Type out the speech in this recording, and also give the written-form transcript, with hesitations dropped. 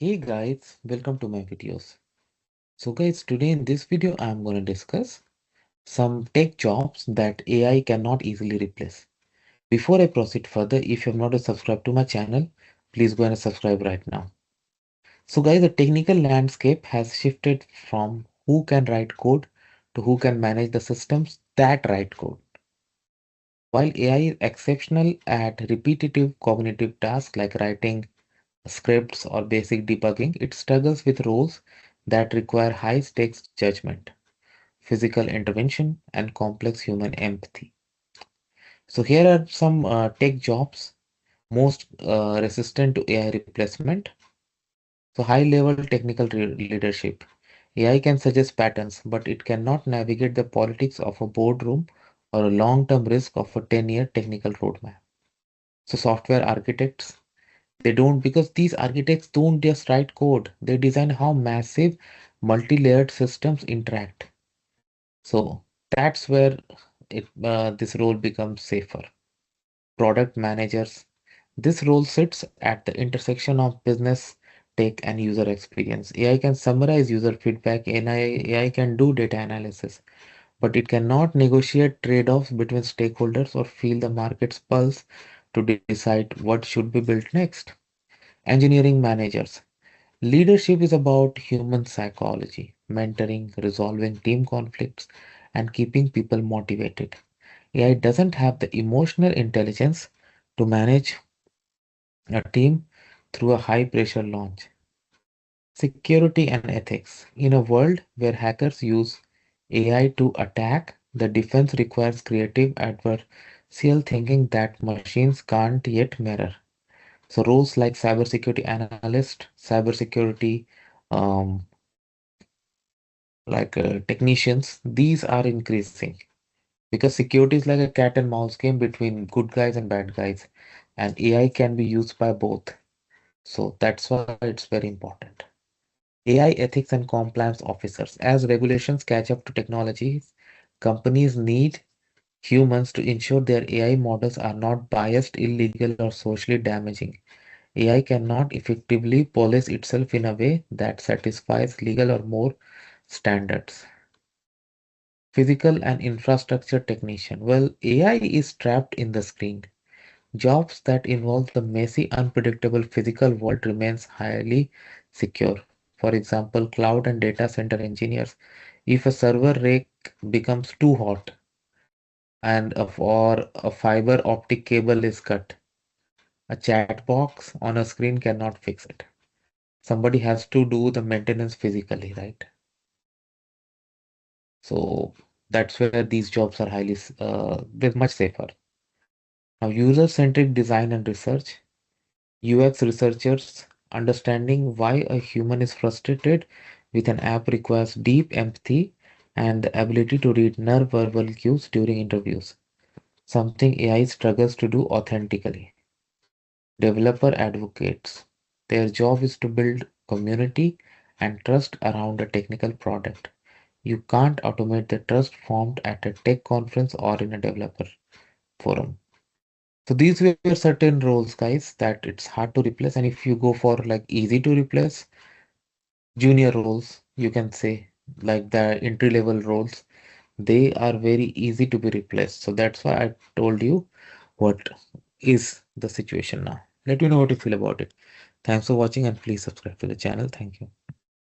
Hey guys, welcome to my videos. So guys, today in this video I'm going to discuss some tech jobs that AI cannot easily replace. Before I proceed further, if you have not subscribed to my channel, please go and subscribe right now. So guys, the technical landscape has shifted from who can write code to who can manage the systems that write code. While AI is exceptional at repetitive cognitive tasks like writing scripts or basic debugging, it struggles with roles that require high stakes judgment, physical intervention, and complex human empathy. So, here are some tech jobs most resistant to AI replacement. So, high level technical leadership. AI can suggest patterns, but it cannot navigate the politics of a boardroom or a long term risk of a 10-year technical roadmap. So, software architects, they don't, because these architects don't just write code, they design how massive multi-layered systems interact. So that's where this role becomes safer. Product managers, this role sits at the intersection of business, tech, and user experience. AI can summarize user feedback, and AI can do data analysis, but it cannot negotiate trade-offs between stakeholders or feel the market's pulse to decide what should be built next. Engineering managers. Leadership is about human psychology, mentoring, resolving team conflicts, and keeping people motivated. AI doesn't have the emotional intelligence to manage a team through a high pressure launch. Security and ethics. In a world where hackers use AI to attack, the defense requires creative adversarial thinking that machines can't yet mirror. So roles like cybersecurity analyst, cybersecurity um, technicians, these are increasing because security is like a cat and mouse game between good guys and bad guys, and AI can be used by both. So that's why it's very important. AI ethics and compliance officers. As regulations catch up to technologies, companies need humans to ensure their AI models are not biased, illegal, or socially damaging. AI cannot effectively police itself in a way that satisfies legal or more standards. Physical and infrastructure technician. Well, AI is trapped in the screen. Jobs that involve the messy, unpredictable physical world remains highly secure. For example, cloud and data center engineers. If a server rack becomes too hot or a fiber optic cable is cut, a chat box on a screen cannot fix it. Somebody has to do the maintenance physically, right? So that's where these jobs are they're much safer. Now, user-centric design and research, UX researchers understanding why a human is frustrated with an app requires deep empathy and the ability to read non-verbal cues during interviews, something AI struggles to do authentically. Developer advocates, their job is to build community and trust around a technical product. You can't automate the trust formed at a tech conference or in a developer forum. So these were certain roles, guys, that it's hard to replace. And if you go for like easy to replace, junior roles, you can say, like the entry level roles, they are very easy to be replaced. So that's why I told you what is the situation now. Let me know what you feel about it. Thanks for watching and please subscribe to the channel. Thank you.